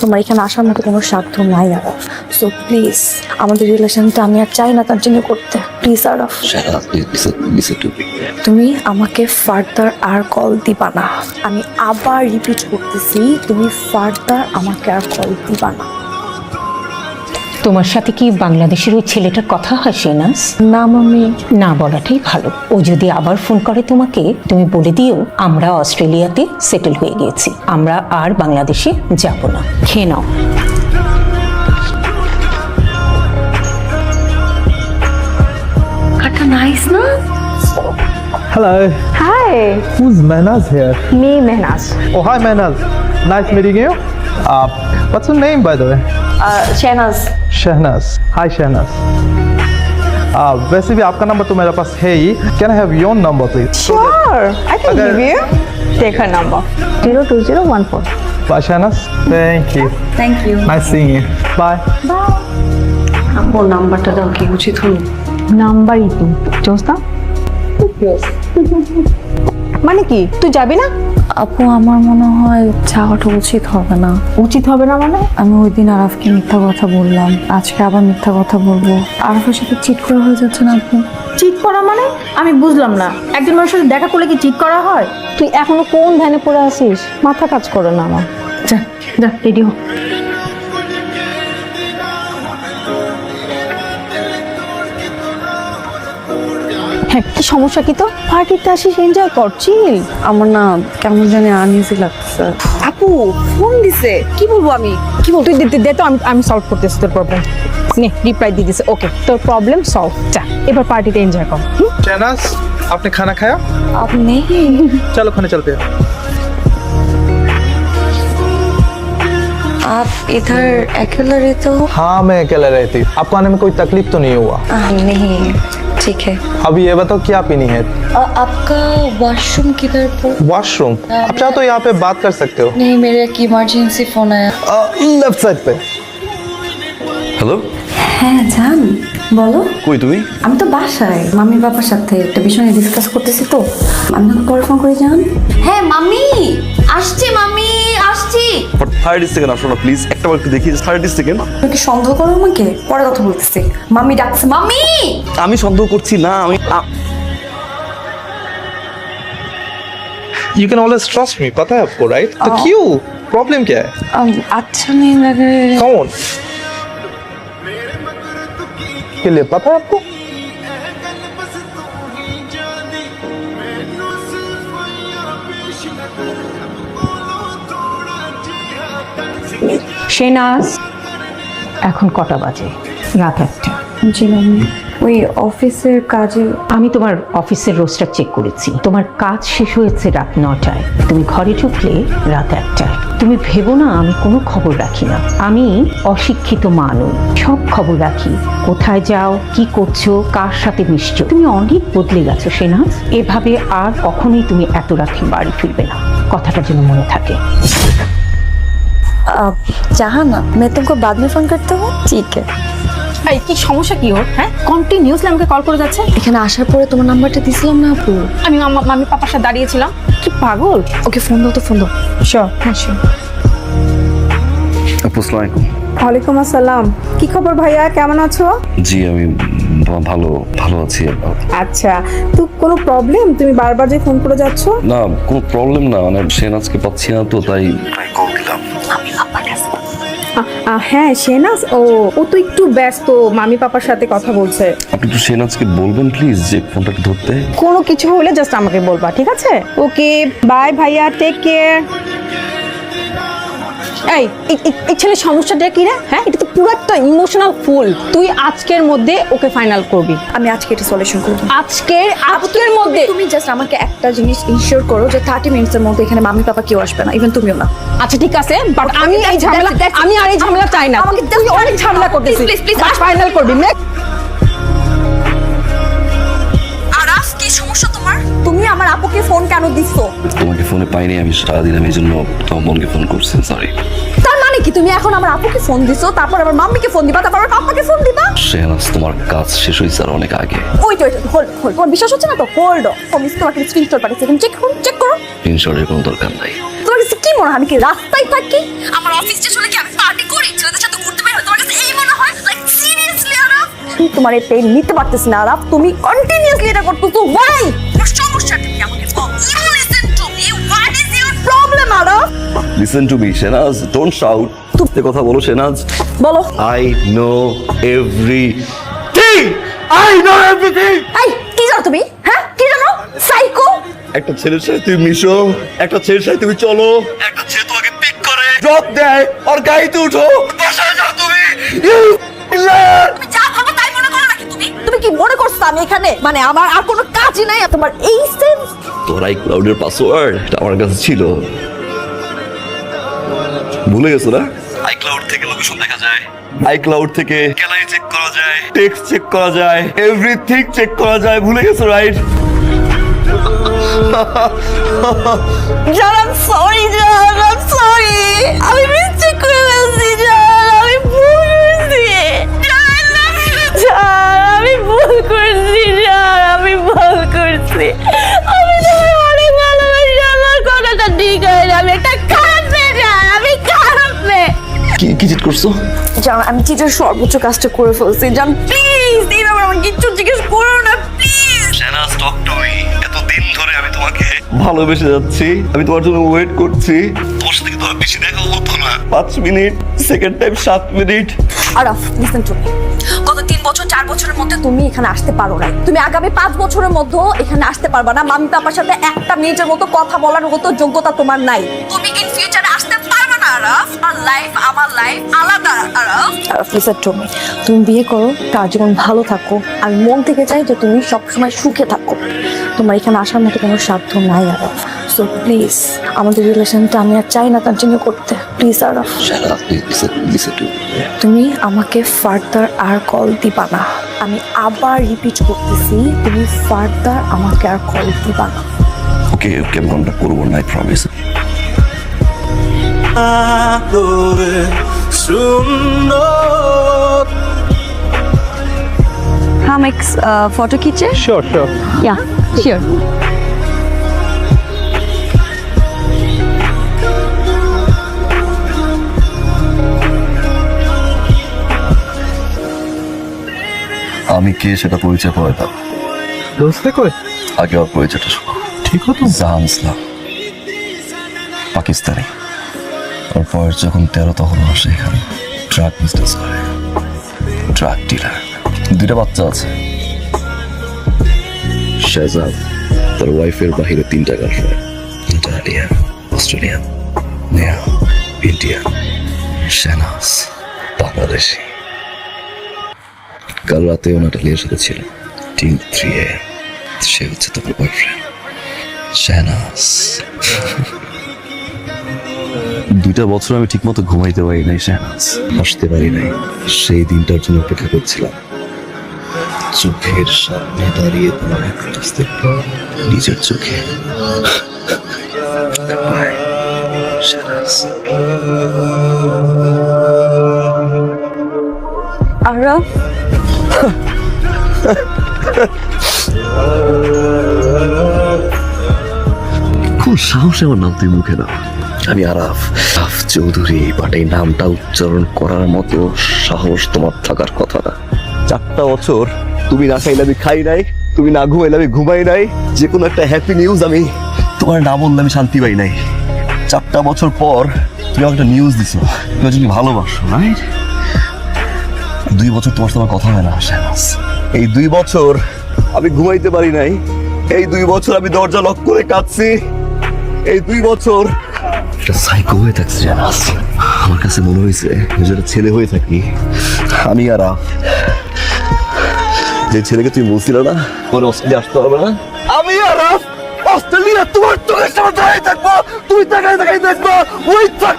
তোমার এখানে আসার মতো কোনো স্বার্থ নাই আর। সো প্লিজ আমাদের রিলেশনটা আমি আর চাই না কন্টিনিউ করতে। প্লিজ আরফ, তুমি আমাকে ফার্দার আর কল দিবা না। আমি আবার রিপিট করতেছি, তুমি ফার্দার আমাকে আর কল দিবা না। তোমার সাথে কি বাংলাদেশের ওই ছেলেটার কথা হয় শেনাজ? না মামি। না বলাটাই ভালো। ও যদি আবার ফোন করে তোমাকে, তুমি বলে দিও আমরা অস্ট্রেলিয়াতে সেটেল হয়ে গিয়েছি, আমরা আর বাংলাদেশে যাব না। খেয়ে নাও। কাটা নাইস না? Hello, Hi, who's Mehnaz here? me Mehnaz. Oh, hi Mehnaz. Nice meeting you. What's your name, by the way? Shehnaz. Shehnaz. Hi Shehnaz. वैसे भी आपका नंबर तो मेरे पास है ही. Can I have your number, please? Sure, I can Okay. give you. Take her number. 02014. Bye, Shehnaz. Thank you. Thank you. Nice seeing you. Bye. ও নাম্বারটা দাও, কি উচিত হলো? নাম্বারই তো জোসনা মানে কি তুই যাবি না? আপু আমার মনে হয় যাওয়াটা উচিত হবে না। উচিত হবে না মানে? আমি ওই দিন আরাফকে মিথ্যা কথা বললাম, আজকে আবার মিথ্যা কথা বলবো। আরাফের সাথে চিট করা হয়ে যাচ্ছে না আপু? চিট করা মানে? আমি বুঝলাম না, একজন মানুষের সাথে দেখা করলে কি চিট করা হয়? তুই এখনো কোন ধ্যানে পড়ে আছিস? মাথা কাজ করে না আমার। যা যা রেডি হ। হ্যাঁ, কি সমস্যা কি তো? পার্টিতে আসিস, এনজয় করছিস। আমার না কেমন জানি আনইজি লাগছে। আপু ফোন দিছে, কি বলবো আমি? কি বল তুই দে তো, আমি সলভ করতেছি তোর প্রবলেম। নে রিপ্লাই দিয়ে দিছে, ওকে তোর প্রবলেম সলভ। যা এবার পার্টিতে এনজয় কর। Shehnaz, आपने खाना खाया? আপনি चलो खाने चलते हैं. आप इधर अकेला रहते हो? हाँ, मैं अकेला रहती. आपको आने में कोई तकलीफ तो नहीं हुआ? नहीं, ठीक है। अभी ये बताओ क्या पीनी है? आपका वॉशरूम किधर पर? वॉशरूम. आप चाहो तो यहाँ पे बात कर सकते हो. नहीं, मेरे एक इमरजेंसी फोन आया। लेफ्ट साइड पे. হ্যালো, হ্যাঁ জান, বলো। কই তুমি? আমি তো বাসায় মাম্মি বাবার সাথে একটা বিষয় নিয়ে ডিসকাস করতেছি, তো আমি তোমাকে পরে ফোন করে জান। হ্যাঁ মাম্মি আসছি, মাম্মি আসছি। 30 সেকেন্ড আসো না প্লিজ, একটা বার একটু দেখি। 30 সেকেন্ড। তুমি কি সন্দেহ করো আমাকে? পরে কথা বলতেছি। মাম্মি ডাকছে, মাম্মি। আমি সন্দেহ করছি না, আমি You can always trust me, पता है आपको, right? तो क्यों? प्रॉब्लम क्या है? अच्छा नहीं लगे। कौन? के लिए पता है आपको? শেনাজ, এখন কটা বাজে? রাত 1টা। জি মাম্মি, ওই অফিসের কাজে। আমি তোমার অফিসের রোস্টার চেক করেছি, তোমার কাজ শেষ হয়েছে রাত 9টায়, তুমি ঘরে ঢুকলে রাত 1টায়। তুমি ভেবো না আমি কোনো খবর রাখি না, আমি অশিক্ষিত মানুষ, সব খবর রাখি। কোথায় যাও, কি করছো, কার সাথে মিশছো। তুমি অনেক বদলে গেছো শেনাজ, এভাবে আর কখনোই তুমি এত রাতে বাড়ি ফিরবে না, কথাটা যেন মনে থাকে। चाहा ना मैं तुमको बाद में फोन करता हूँ, ठीक है? এই কি সমস্যা কি ওর? হ্যাঁ, কন্টিনিউসলি আমাকে কল করে যাচ্ছে। এখানে আসার পরে তোমার নাম্বারটা দিছিলাম না আপু? আমি মামি পাপার সাথে দাঁড়িয়েছিলাম। কি পাগল। ওকে ফোন দাও তো, ফোন দাও। শিওর, হ্যাঁ শিওর। আসসালামু আলাইকুম। ওয়ালাইকুম আসসালাম। কি খবর ভাইয়া, কেমন আছো? জি আমি ভালো আছি। আচ্ছা, তো কোনো প্রবলেম? তুমি বারবার যে ফোন করে যাচ্ছ। না কোনো প্রবলেম না, মানে শেনাজকে পাচ্ছি না তো তাই কল দিলাম। হ্যাঁ শেনাজ, ও তো একটু ব্যস্ত, মামি পাপার সাথে কথা বলছে। আপনি একটু শেনাজকে বলবেন প্লিজ যে ফোনটা ধরতে। কোনো কিছু হলে জাস্ট আমাকে বলবা, ঠিক আছে? ওকে বাই ভাইয়া, টেক কেয়ার। এই ছেলের সমস্যাটা কি রে? হ্যাঁ, এটা তো পুরো একটা ইমোশনাল ফুল। তুই আজকের মধ্যে ওকে ফাইনাল করবি। আমি আজকে এটা সলিউশন করব। আজকের মধ্যে তুমি জাস্ট আমাকে একটা জিনিস ইনশিওর করো যে 30 মিনিটসের মধ্যে এখানে মাম্মি পাপা কেউ আসবে না, ইভেন তুমিও না। আচ্ছা ঠিক আছে, বাট আমি আর এই ঝামেলা চাই না। তুই অনেক ঝামেলা করতেছিস, প্লিজ ফাইনাল করবি। আরাফ, কি সমস্যা তোমার? তুমি আমার আপুকে ফোন কেন দিছো? তোমাকে ফোনে পাইনি আমি সারাদিন, আমি এই জন্য তোমার বোনকে ফোন করছি, সরি। তার মানে কি তুমি এখন আমার আপুকে ফোন দিছো, তারপর আবার মাম্মিকে ফোন দিবা, তারপর আবার পাপাকে ফোন দিবা? শেহনাজ তোমার কাজ শেষ হয়েছে আর অনেক আগে। ওয়েট হোল্ড, তোমার বিশ্বাস হচ্ছে না তো? হোল্ড। আমি তোমাকে স্ক্রিনশট পাঠিয়েছি, তুমি চেক করো। ইনশোরের কোনো দরকার নাই। তোমার কাছে কি মনে হয় আমি কি রাস্তায় থাকি? আমার অফিস স্টেশনে কি আমি আমি তোমার এই পেন নিতে পারতেছি না আরাফ, তুমি কন্টিনিউয়াসলি এটা করতেছো। ওয়াই? তোমার সমস্যাটা কি আমাকে বল। You listen to me, what is your problem Araf? Listen to me Shehnaz, don't shout. তুমি কথা বলো শেহনাজ। বলো। I know everything, I know everything. এই কি জানো তুমি? হ্যাঁ কি জানো? সাইকো। একটা ছেলের সাথে তুমি মিশো, একটা ছেলের সাথে তুমি চলো, একটা ছেলে তোমাকে পিক করে ড্রপ দেয় আর গাড়িতে উঠো, বাসায় যাও তুমি। তুমি যা ভাবো তাই মনে করো নাকি তুমি? তুমি কি মনে করছো আমি এখানে মানে আমার আর কোনো কাজই নাই? আর তোমার এই সেন্স। তোর আইক্লাউডের পাসওয়ার্ড আমার কাছে ছিল, ভুলে গেছো না? আইক্লাউড থেকে লোকেশন দেখা যায়, আইক্লাউড থেকে গ্যালারি চেক করা যায়, টেক্সট চেক করা যায়, এভরিথিং চেক করা যায়, ভুলে গেছো রাইট? জান, আই এম সরি জান, আই এম সরি। আমি মিস্টেক করে ফেলছি জান, আমি ভুল করেছি। জান, I love you, জান, আমি ভুল করছি জান, আমি ভুল করছি। আমি তোমায় অনেক ভালোবাসি, আমার কথাটা ঠিক হয় না। আমি একটা খারাপ মেয়ে জান, আমি খারাপ মেয়ে। কি চিট করছো? জান, আমি চিটের সর্বোচ্চ কাজটা করে ফেলছি জান, প্লিজ এইভাবে আমার কিচ্ছু জিজ্ঞেস করো না please. Shehnaz, talk to me. এতদিন ধরে আমি তোমাকে ভালোবেসে যাচ্ছি, আমি তোমার জন্য ওয়েট করছি। তোমার সাথে কি তোমার বেশি দেখা হতো না? 5 minute, second time 7 minute. Araf, listen to me. গত 3 বছর 4 বছরের মধ্যে তুমি এখানে আসতে পারো না। তুমি আগামী 5 বছরের মধ্যে এখানে আসতে পারবা না। মাম্মি পাপার সাথে একটা মিনিটের মতো কথা বলার মতো যোগ্যতা তোমার নাই। তুমি ইন ফিউচারে আসতে পারবে না আরাফ। আমার লাইফ আলাদা Araf. Araf, listen to me. তুমি বিয়ে করো, তার জীবন ভালো থাকো। আমি মন থেকে চাই যে তুমি সবসময় সুখে থাকো। তোমার এখানে আসার মতো কোনো সাধ্য নাই আরাফ। সো প্লিজ, আমাদের রিলেশনটা আমি আর চাই না কন্টিনিউ করতে। Please Araf, Shehnaz, listen to me. তুমি আমাকে ফার্দার আর কল দিবা না। আমি আবার রিপিট করতেছি, তুমি ফার্দার আমাকে আর কল দিবা না। ওকে, আমি কন্ট্যাক্ট করবো না, আই প্রমিস। हम एक फोटो खींचे? Sure, sure. या श्योर। আমি কে সেটা পরিচয় পড়াতাম, दोस्ते कोई আগে ওর পরিচয়টা শোনো। ठीक हो तुम? জাহান ইসলাম, পাকিস্তানি। ওর বয়স যখন 13 তখন আসে এখানে ড্রাগ বিজনেস করে, ড্রাগ ডিলার। 2টা বাচ্চা আছে। শাহজাদ, তার ওয়াইফের বাহিরে 3টা girlfriend. Italian, Australian, Neha Indian, Shehnaz Bangladeshi. কাল রাতে ও নাটালিয়ার সাথে ছিল টিল 3 AM। সে হচ্ছে তোমার বয়ফ্রেন্ড শেহনাজ। 2টা বছর আমি ঠিকমতো ঘুমাইতে পারি নাই শেহনাজ, হাসতে পারি নাই। সেই দিনটার জন্য অপেক্ষা করছিলাম। চোখের সামনে দাঁড়িয়ে তোমার একটা নিজের চোখে। Goodbye, শেহনাজ। আরাফ, খুব সাহসে আমার নাম তুই মুখে দাও। আমি আরাফ চৌধুরী, বাট এই নামটা উচ্চারণ করার মতো সাহস তোমার থাকার কথা না। 4টা বছর তুমি না খাইলে আমি খাই নাই, তুমি না ঘুমাইলে আমি ঘুমাই নাই। যে কোনো একটা হ্যাপি নিউজ আমি তোমার না বললে আমি শান্তি পাই নাই। 4টা বছর পর তুমি আমাকে একটা নিউজ দিছো, তুমি যদি ভালোবাসো, রাইট? 2 বছর তোমার সাথে আমার কথা হয় না শেহনাজ। এই 2 বছর আমি ঘুমাইতে পারি নাই। এই 2 বছর আমি দরজা লক করে কাঁদছি। এই 2 বছর একটা সাইকো হয়ে থাকছে শেহনাজ। আমার কাছে মনে হয়েছে যেটা ছেলে হয়ে থাকি আমি। আর যে ছেলেকে তুমি বলছিলে না তোমার অস্ট্রেলিয়া আসতে হবে না, আমি আর অস্ট্রেলিয়া তোমার চোখের সামনে দাঁড়িয়ে থাকবো, তুমি তাকাই দেখবো, ওই থাক